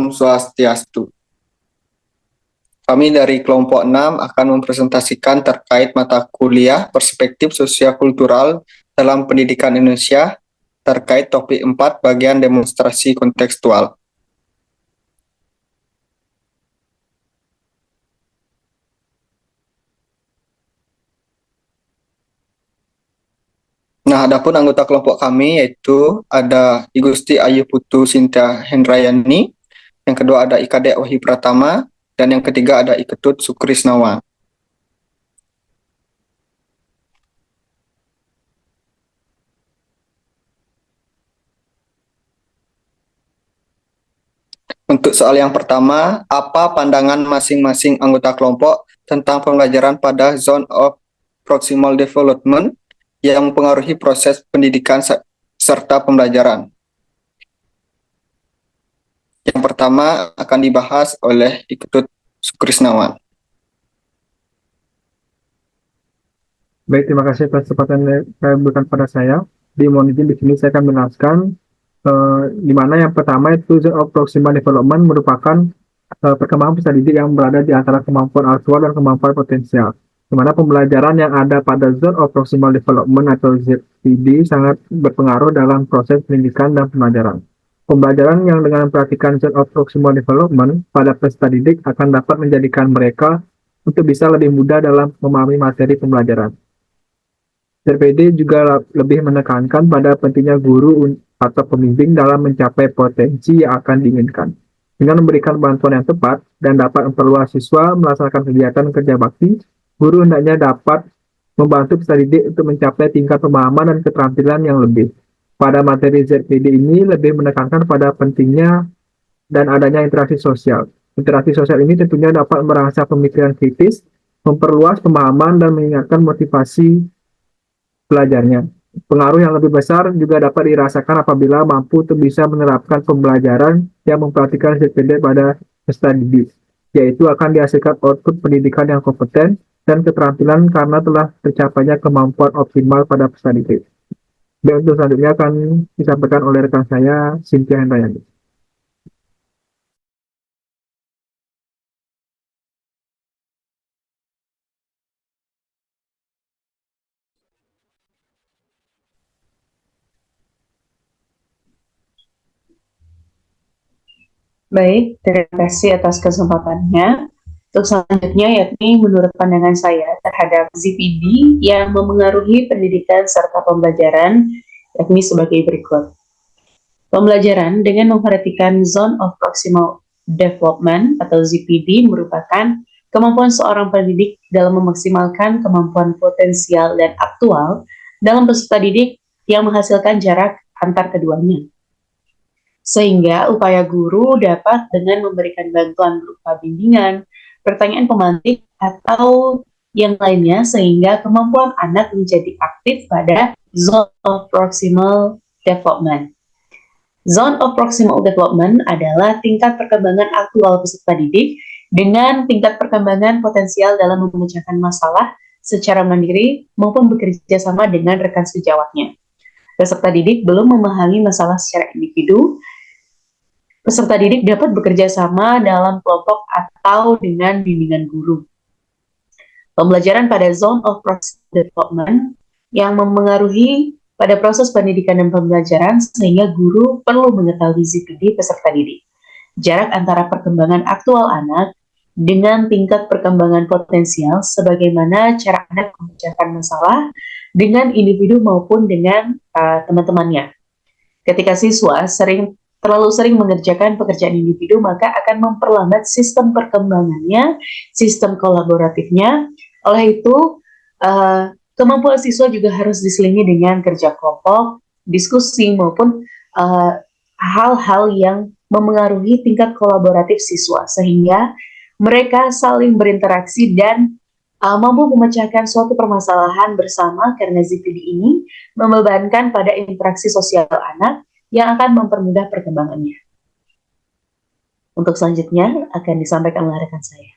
Om Swastiastu. Kami dari kelompok 6 akan mempresentasikan terkait mata kuliah Perspektif Sosial-Kultural dalam Pendidikan Indonesia terkait topik 4 bagian demonstrasi kontekstual. Nah, adapun anggota kelompok kami yaitu ada Igusti Ayu Putu Sinta Hendrayani, yang kedua ada Ikadek Wahyu Pratama, dan yang ketiga ada Iketut Sukrisnawa. Untuk soal yang pertama, apa pandangan masing-masing anggota kelompok tentang pembelajaran pada Zone of Proximal Development yang mempengaruhi proses pendidikan serta pembelajaran? Yang pertama akan dibahas oleh Iketut Sukrisnawan. Baik, terima kasih atas kesempatan yang saya berikan pada saya. Mohon izin di sini saya akan menjelaskan di mana yang pertama itu zone of proximal development merupakan perkembangan peserta didik yang berada di antara kemampuan aktual dan kemampuan potensial. Di mana pembelajaran yang ada pada zone of proximal development atau ZPD sangat berpengaruh dalam proses pendidikan dan pembelajaran. Pembelajaran yang dengan memperhatikan zone of proximal development pada peserta didik akan dapat menjadikan mereka untuk bisa lebih mudah dalam memahami materi pembelajaran. RPD juga lebih menekankan pada pentingnya guru atau pembimbing dalam mencapai potensi yang akan diinginkan. Dengan memberikan bantuan yang tepat dan dapat memperluas siswa melaksanakan kegiatan kerja bakti, guru hendaknya dapat membantu peserta didik untuk mencapai tingkat pemahaman dan keterampilan yang lebih. Pada materi ZPD ini lebih menekankan pada pentingnya dan adanya interaksi sosial. Interaksi sosial ini tentunya dapat merangsang pemikiran kritis, memperluas pemahaman dan meningkatkan motivasi belajarnya. Pengaruh yang lebih besar juga dapat dirasakan apabila mampu untuk bisa menerapkan pembelajaran yang memperhatikan ZPD pada peserta didik, yaitu akan dihasilkan output pendidikan yang kompeten dan keterampilan karena telah tercapainya kemampuan optimal pada peserta didik. Dan untuk selanjutnya akan disampaikan oleh rekan saya, Cynthia Hendayani. Baik, terima kasih atas kesempatannya. Untuk selanjutnya, yakni menurut pandangan saya terhadap ZPD yang memengaruhi pendidikan serta pembelajaran, yakni sebagai berikut. Pembelajaran dengan memperhatikan Zone of Proximal Development atau ZPD merupakan kemampuan seorang pendidik dalam memaksimalkan kemampuan potensial dan aktual dalam peserta didik yang menghasilkan jarak antar keduanya. Sehingga upaya guru dapat dengan memberikan bantuan berupa bimbingan, pertanyaan pemantik, atau yang lainnya sehingga kemampuan anak menjadi aktif pada Zone of Proximal Development. Zone of Proximal Development adalah tingkat perkembangan aktual peserta didik dengan tingkat perkembangan potensial dalam memecahkan masalah secara mandiri maupun bekerja sama dengan rekan sejawatnya. Peserta didik belum memahami masalah secara individu. Peserta didik dapat bekerja sama dalam kelompok atau dengan bimbingan guru. Pembelajaran pada Zone of Proximal Development yang memengaruhi pada proses pendidikan dan pembelajaran sehingga guru perlu mengetahui ZPD peserta didik. Jarak antara perkembangan aktual anak dengan tingkat perkembangan potensial sebagaimana cara anak memecahkan masalah dengan individu maupun dengan teman-temannya. Ketika siswa terlalu sering mengerjakan pekerjaan individu, maka akan memperlambat sistem perkembangannya, sistem kolaboratifnya. Oleh itu, kemampuan siswa juga harus diselingi dengan kerja kelompok, diskusi, maupun hal-hal yang memengaruhi tingkat kolaboratif siswa, sehingga mereka saling berinteraksi dan mampu memecahkan suatu permasalahan bersama karena ZPD ini membebankan pada interaksi sosial anak yang akan mempermudah perkembangannya. Untuk selanjutnya akan disampaikan oleh rekan saya.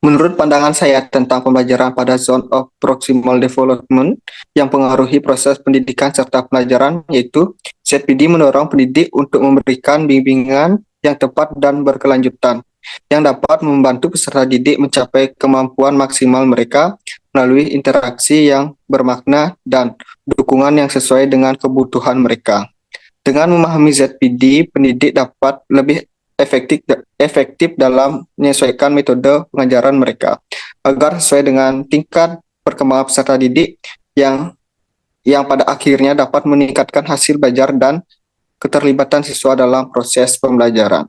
Menurut pandangan saya tentang pembelajaran pada zone of proximal development yang pengaruhi proses pendidikan serta pelajaran, yaitu ZPD mendorong pendidik untuk memberikan bimbingan yang tepat dan berkelanjutan, yang dapat membantu peserta didik mencapai kemampuan maksimal mereka melalui interaksi yang bermakna dan dukungan yang sesuai dengan kebutuhan mereka. Dengan memahami ZPD, pendidik dapat lebih efektif dalam menyesuaikan metode pengajaran mereka agar sesuai dengan tingkat perkembangan peserta didik yang pada akhirnya dapat meningkatkan hasil belajar dan keterlibatan siswa dalam proses pembelajaran.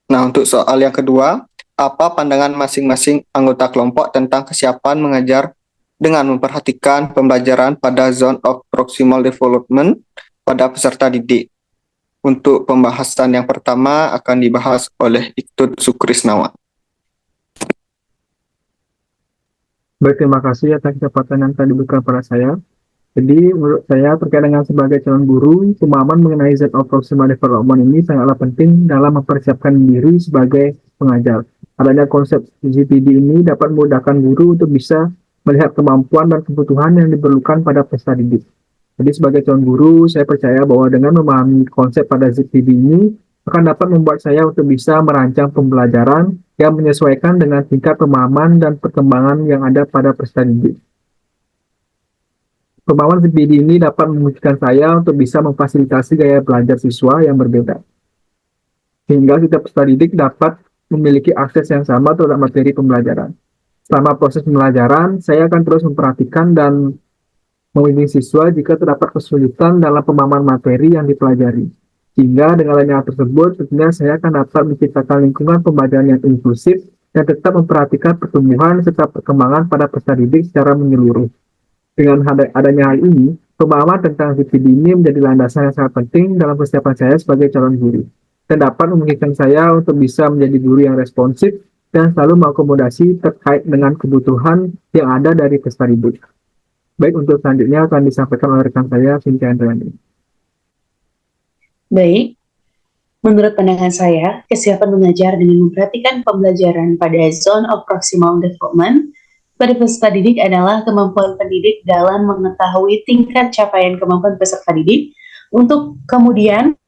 Nah, untuk soal yang kedua, apa pandangan masing-masing anggota kelompok tentang kesiapan mengajar dengan memperhatikan pembelajaran pada zone of proximal development pada peserta didik? Untuk pembahasan yang pertama akan dibahas oleh Iktut Sukrisnawa. Baik, terima kasih atas kesempatan yang tadi diberikan pada saya. Jadi, menurut saya terkait dengan sebagai calon guru, pemahaman mengenai Z of Proximal Development ini sangatlah penting dalam mempersiapkan diri sebagai pengajar. Adanya konsep ZPD ini dapat memudahkan guru untuk bisa melihat kemampuan dan kebutuhan yang diperlukan pada peserta didik. Jadi, sebagai calon guru, saya percaya bahwa dengan memahami konsep pada ZPD ini akan dapat membuat saya untuk bisa merancang pembelajaran yang menyesuaikan dengan tingkat pemahaman dan perkembangan yang ada pada peserta didik. Pemahaman ZPD ini dapat memungkinkan saya untuk bisa memfasilitasi gaya belajar siswa yang berbeda. Sehingga setiap peserta didik dapat memiliki akses yang sama terhadap materi pembelajaran. Selama proses pembelajaran, saya akan terus memperhatikan dan membimbing siswa jika terdapat kesulitan dalam pemahaman materi yang dipelajari. Sehingga dengan hal tersebut, tentunya saya akan dapat menciptakan lingkungan pembelajaran yang inklusif dan tetap memperhatikan pertumbuhan serta perkembangan pada peserta didik secara menyeluruh. Dengan adanya hal ini, pemahaman tentang ZPD ini menjadi landasan yang sangat penting dalam persiapan saya sebagai calon guru, dan dapat memungkinkan saya untuk bisa menjadi guru yang responsif dan selalu mengakomodasi terkait dengan kebutuhan yang ada dari peserta didik. Baik, untuk selanjutnya akan disampaikan oleh rekan saya, Cynthia Andriani. Baik, menurut pandangan saya, kesiapan mengajar dengan memperhatikan pembelajaran pada zone of proximal development pada peserta didik adalah kemampuan pendidik dalam mengetahui tingkat capaian kemampuan peserta didik untuk kemudian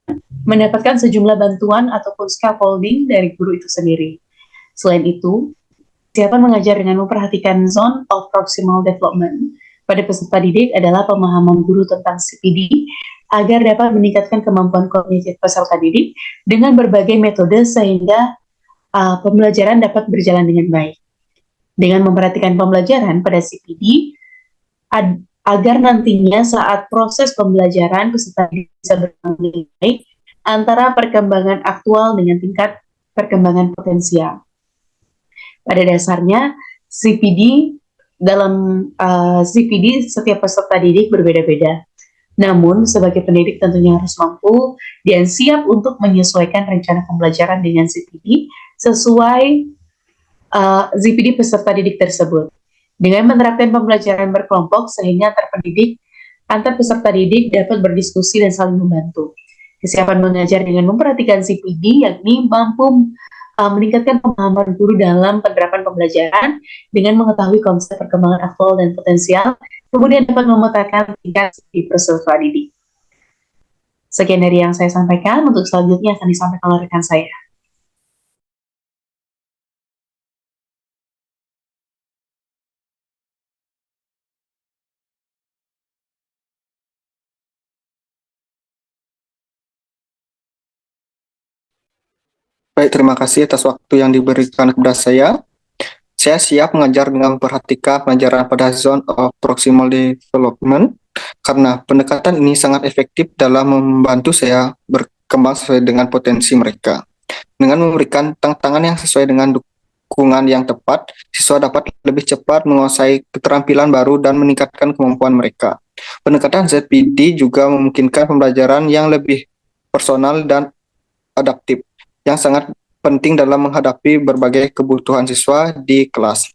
mendapatkan sejumlah bantuan ataupun scaffolding dari guru itu sendiri. Selain itu, kesiapan mengajar dengan memperhatikan zone of proximal development pada peserta didik adalah pemahaman guru tentang CPD agar dapat meningkatkan kemampuan kognitif peserta didik dengan berbagai metode sehingga pembelajaran dapat berjalan dengan baik. Dengan memperhatikan pembelajaran pada CPD, agar nantinya saat proses pembelajaran peserta bisa berkembang dengan baik antara perkembangan aktual dengan tingkat perkembangan potensial. Pada dasarnya, dalam CPD setiap peserta didik berbeda-beda. Namun, sebagai pendidik tentunya harus mampu dan siap untuk menyesuaikan rencana pembelajaran dengan CPD sesuai ZPD peserta didik tersebut. Dengan menerapkan pembelajaran berkelompok sehingga antar peserta didik dapat berdiskusi dan saling membantu. Kesiapan mengajar dengan memperhatikan ZPD yakni mampu meningkatkan pemahaman guru dalam penerapan pembelajaran dengan mengetahui konsep perkembangan aktual dan potensial, kemudian dapat memetakan tingkat di peserta didik. Sekian dari yang saya sampaikan, untuk selanjutnya akan disampaikan oleh rekan saya. Baik, terima kasih atas waktu yang diberikan kepada saya. Saya siap mengajar dengan memperhatikan pelajaran pada zone of proximal development karena pendekatan ini sangat efektif dalam membantu saya berkembang sesuai dengan potensi mereka. Dengan memberikan tantangan yang sesuai dengan dukungan yang tepat, siswa dapat lebih cepat menguasai keterampilan baru dan meningkatkan kemampuan mereka. Pendekatan ZPD juga memungkinkan pembelajaran yang lebih personal dan adaptif, yang sangat penting dalam menghadapi berbagai kebutuhan siswa di kelas.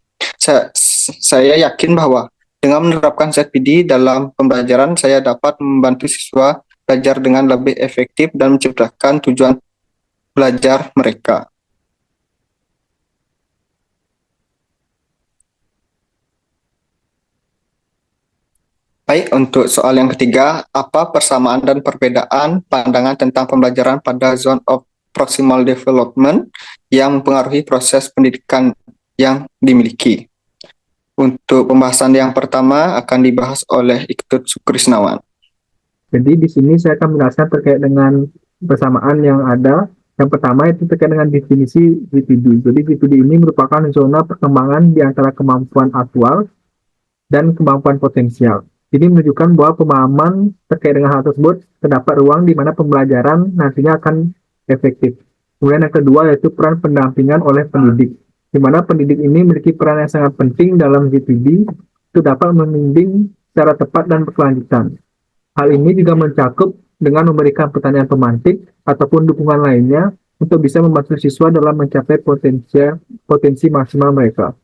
Saya yakin bahwa Dengan menerapkan ZPD dalam pembelajaran, saya dapat membantu siswa belajar dengan lebih efektif dan menciptakan tujuan belajar mereka. Baik, untuk soal yang ketiga, apa persamaan dan perbedaan pandangan tentang pembelajaran pada zone of proximal development yang mempengaruhi proses pendidikan yang dimiliki? Untuk pembahasan yang pertama akan dibahas oleh Iktut Sukrisnawan. Jadi di sini saya akan menjelaskan terkait dengan persamaan yang ada. Yang pertama itu terkait dengan definisi GPD. Jadi GPD ini merupakan zona perkembangan di antara kemampuan aktual dan kemampuan potensial. Ini menunjukkan bahwa pemahaman terkait dengan hal tersebut terdapat ruang di mana pembelajaran nantinya akan efektif. Kemudian yang kedua yaitu peran pendampingan oleh pendidik, di mana pendidik ini memiliki peran yang sangat penting dalam GPD itu dapat membimbing secara tepat dan berkelanjutan. Hal ini juga mencakup dengan memberikan pertanyaan pemantik ataupun dukungan lainnya untuk bisa membantu siswa dalam mencapai potensi maksimal mereka.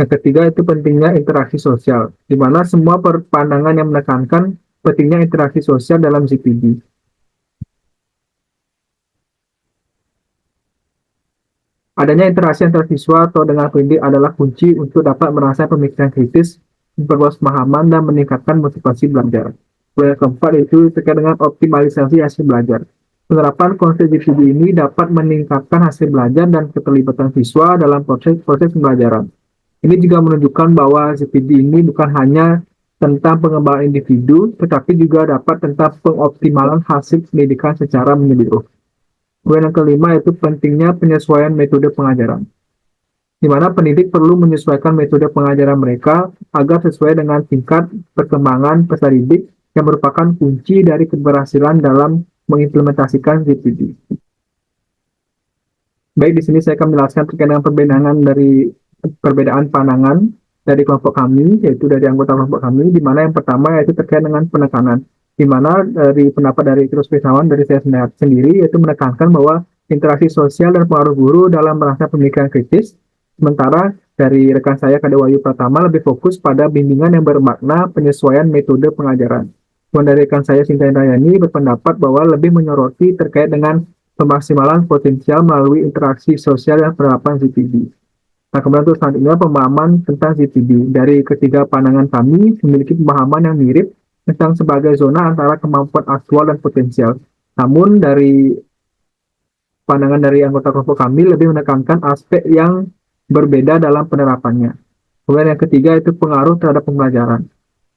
Yang ketiga itu pentingnya interaksi sosial, di mana semua pandangan yang menekankan pentingnya interaksi sosial dalam GPD. Adanya interaksi antar siswa atau dengan pendidik adalah kunci untuk dapat merangsang pemikiran kritis, memperluas pemahaman, dan meningkatkan motivasi belajar. Yang keempat itu terkait dengan optimalisasi hasil belajar. Penerapan konsep GPD ini dapat meningkatkan hasil belajar dan keterlibatan siswa dalam proses pembelajaran. Ini juga menunjukkan bahwa GPD ini bukan hanya tentang pengembangan individu, tetapi juga dapat tentang pengoptimalan hasil pendidikan secara menyeluruh. Kemudian yang kelima yaitu pentingnya penyesuaian metode pengajaran, di mana pendidik perlu menyesuaikan metode pengajaran mereka agar sesuai dengan tingkat perkembangan peserta didik yang merupakan kunci dari keberhasilan dalam mengimplementasikan GPD. Baik, di sini saya akan menjelaskan terkait dengan perbedaan pandangan dari kelompok kami, yaitu dari anggota kelompok kami, di mana yang pertama yaitu terkait dengan penekanan, di mana dari pendapat dari Iktut Sukrisnawan dari saya sendiri yaitu menekankan bahwa interaksi sosial dan pengaruh guru dalam merangsang pemikiran kritis, sementara dari rekan saya Kade Wahyu Pratama lebih fokus pada bimbingan yang bermakna penyesuaian metode pengajaran. Dan dari rekan saya Sinta Indrayani berpendapat bahwa lebih menyoroti terkait dengan pemaksimalan potensial melalui interaksi sosial dan penerapan GPD. Nah, kemudian untuk selanjutnya pemahaman tentang GPD. Dari ketiga pandangan kami memiliki pemahaman yang mirip tentang sebagai zona antara kemampuan aktual dan potensial. Namun dari pandangan dari anggota kelompok kami lebih menekankan aspek yang berbeda dalam penerapannya. Kemudian yang ketiga itu pengaruh terhadap pembelajaran.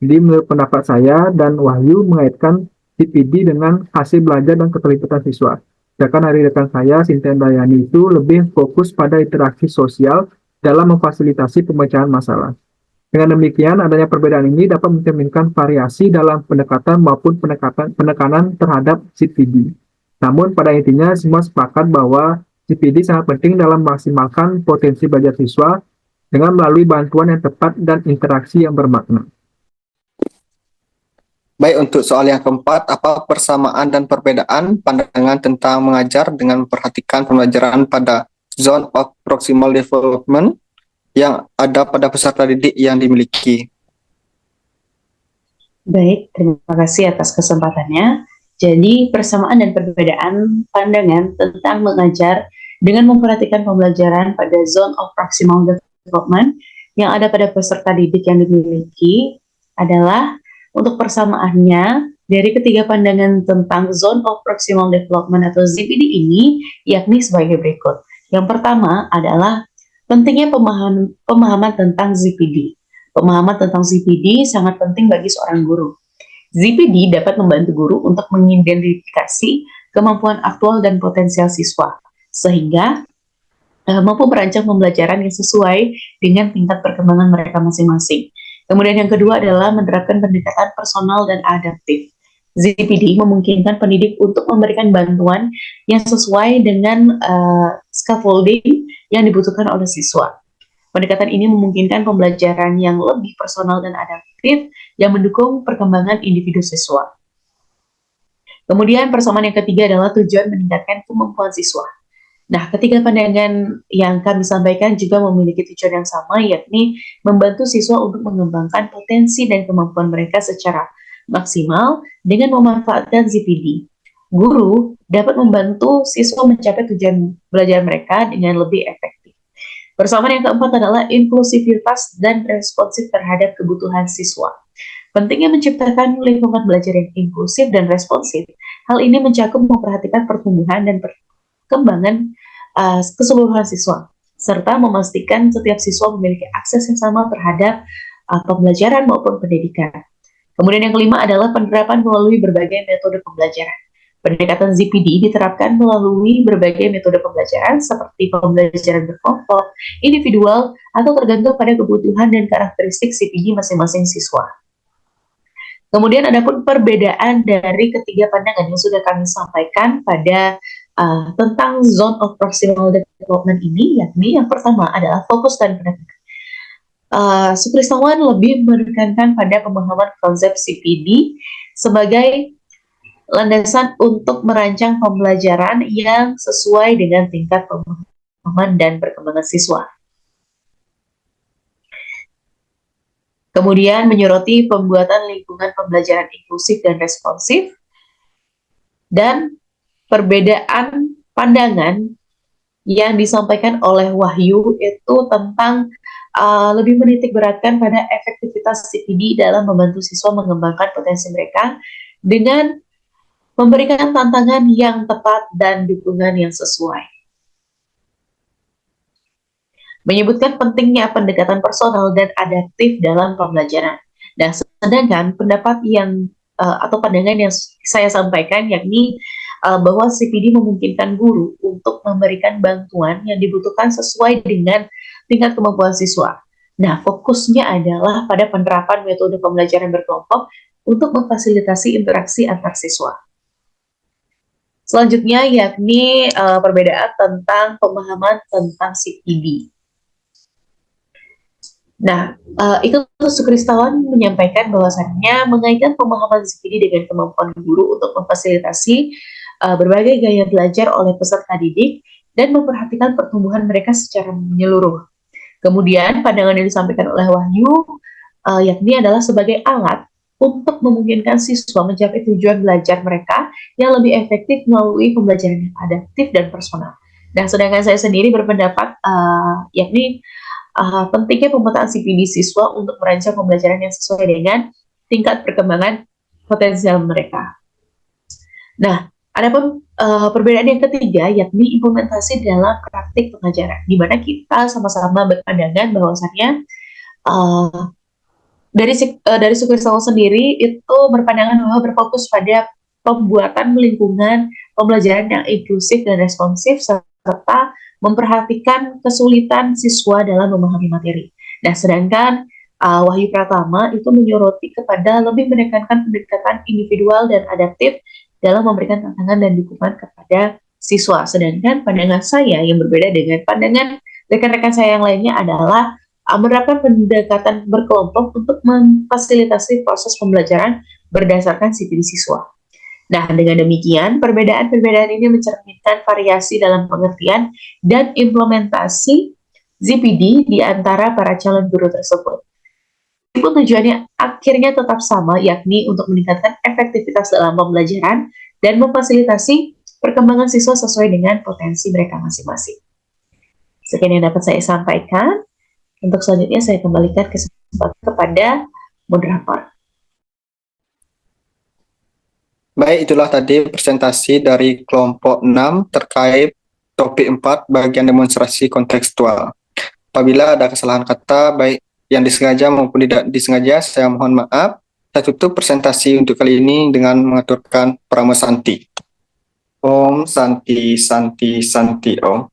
Jadi menurut pendapat saya dan Wahyu mengaitkan GPD dengan hasil belajar dan keterlibatan siswa. Sedangkan dari rekan saya Sinta Indrayani itu lebih fokus pada interaksi sosial dalam memfasilitasi pemecahan masalah. Dengan demikian, adanya perbedaan ini dapat mencerminkan variasi dalam pendekatan maupun penekanan terhadap GPD. Namun pada intinya semua sepakat bahwa GPD sangat penting dalam memaksimalkan potensi belajar siswa dengan melalui bantuan yang tepat dan interaksi yang bermakna. Baik, untuk soal yang keempat, apa persamaan dan perbedaan pandangan tentang mengajar dengan memperhatikan pembelajaran pada zone of proximal development yang ada pada peserta didik yang dimiliki? Baik, terima kasih atas kesempatannya. Jadi, persamaan dan perbedaan pandangan tentang mengajar dengan memperhatikan pembelajaran pada zone of proximal development yang ada pada peserta didik yang dimiliki adalah untuk persamaannya dari ketiga pandangan tentang zone of proximal development atau ZPD ini yakni sebagai berikut. Yang pertama adalah pentingnya pemahaman tentang ZPD. Pemahaman tentang ZPD sangat penting bagi seorang guru. ZPD dapat membantu guru untuk mengidentifikasi kemampuan aktual dan potensial siswa, sehingga mampu merancang pembelajaran yang sesuai dengan tingkat perkembangan mereka masing-masing. Kemudian yang kedua adalah menerapkan pendekatan personal dan adaptif. ZPD memungkinkan pendidik untuk memberikan bantuan yang sesuai dengan scaffolding yang dibutuhkan oleh siswa. Pendekatan ini memungkinkan pembelajaran yang lebih personal dan adaptif yang mendukung perkembangan individu siswa. Kemudian persamaan yang ketiga adalah tujuan meningkatkan kemampuan siswa. Nah, ketiga pandangan yang kami sampaikan juga memiliki tujuan yang sama, yakni membantu siswa untuk mengembangkan potensi dan kemampuan mereka secara maksimal dengan memanfaatkan ZPD. Guru dapat membantu siswa mencapai tujuan belajar mereka dengan lebih efektif. Persamaan yang keempat adalah inklusivitas dan responsif terhadap kebutuhan siswa. Pentingnya menciptakan lingkungan belajar yang inklusif dan responsif. Hal ini mencakup memperhatikan pertumbuhan dan perkembangan keseluruhan siswa, serta memastikan setiap siswa memiliki akses yang sama terhadap pembelajaran maupun pendidikan. Kemudian yang kelima adalah penerapan melalui berbagai metode pembelajaran. Pendekatan ZPD diterapkan melalui berbagai metode pembelajaran seperti pembelajaran berkelompok, individual, atau tergantung pada kebutuhan dan karakteristik CPD masing-masing siswa. Kemudian ada pun perbedaan dari ketiga pandangan yang sudah kami sampaikan pada tentang zone of proximal development ini, yakni yang pertama adalah fokus dan penekanan. Sukristawan lebih menekankan pada pemahaman konsep CPD sebagai landasan untuk merancang pembelajaran yang sesuai dengan tingkat pemahaman dan perkembangan siswa. Kemudian menyoroti pembuatan lingkungan pembelajaran inklusif dan responsif, dan perbedaan pandangan yang disampaikan oleh Wahyu itu tentang lebih menitik beratkan pada efektivitas CPD dalam membantu siswa mengembangkan potensi mereka dengan memberikan tantangan yang tepat dan dukungan yang sesuai. Menyebutkan pentingnya pendekatan personal dan adaptif dalam pembelajaran. Dan sedangkan pendapat yang atau pandangan yang saya sampaikan yakni bahwa CPD memungkinkan guru untuk memberikan bantuan yang dibutuhkan sesuai dengan tingkat kemampuan siswa. Nah, fokusnya adalah pada penerapan metode pembelajaran berkelompok untuk memfasilitasi interaksi antar siswa. Selanjutnya yakni perbedaan tentang pemahaman tentang CPD. Nah, itu Sukristawan menyampaikan bahwasannya mengaitkan pemahaman CPD dengan kemampuan guru untuk memfasilitasi berbagai gaya belajar oleh peserta didik dan memperhatikan pertumbuhan mereka secara menyeluruh. Kemudian pandangan yang disampaikan oleh Wahyu yakni adalah sebagai alat untuk memungkinkan siswa mencapai tujuan belajar mereka yang lebih efektif melalui pembelajaran yang adaptif dan personal. Nah, sedangkan saya sendiri berpendapat yakni pentingnya pemetaan CPD siswa untuk merancang pembelajaran yang sesuai dengan tingkat perkembangan potensial mereka. Nah, adapun perbedaan yang ketiga yakni implementasi dalam praktik pengajaran, di mana kita sama-sama berpandangan bahwasannya dari Sukristawan sendiri itu berpandangan bahwa berfokus pada pembuatan lingkungan pembelajaran yang inklusif dan responsif serta memperhatikan kesulitan siswa dalam memahami materi. Nah, sedangkan Wahyu Pratama itu menyoroti kepada lebih menekankan pendekatan individual dan adaptif dalam memberikan tantangan dan dukungan kepada siswa. Sedangkan pandangan saya yang berbeda dengan pandangan rekan-rekan saya yang lainnya adalah menerapkan pendekatan berkelompok untuk memfasilitasi proses pembelajaran berdasarkan CPD siswa. Nah, dengan demikian, perbedaan-perbedaan ini mencerminkan variasi dalam pengertian dan implementasi ZPD di antara para calon guru tersebut. Meskipun tujuannya akhirnya tetap sama, yakni untuk meningkatkan efektivitas dalam pembelajaran dan memfasilitasi perkembangan siswa sesuai dengan potensi mereka masing-masing. Sekian yang dapat saya sampaikan. Untuk selanjutnya saya kembalikan kesempatan kepada moderator. Baik, itulah tadi presentasi dari kelompok 6 terkait topik 4 bagian demonstrasi kontekstual. Apabila ada kesalahan kata, baik yang disengaja maupun tidak disengaja, saya mohon maaf. Saya tutup presentasi untuk kali ini dengan mengaturkan Paramo Santi. Om Santi Santi Santi Om.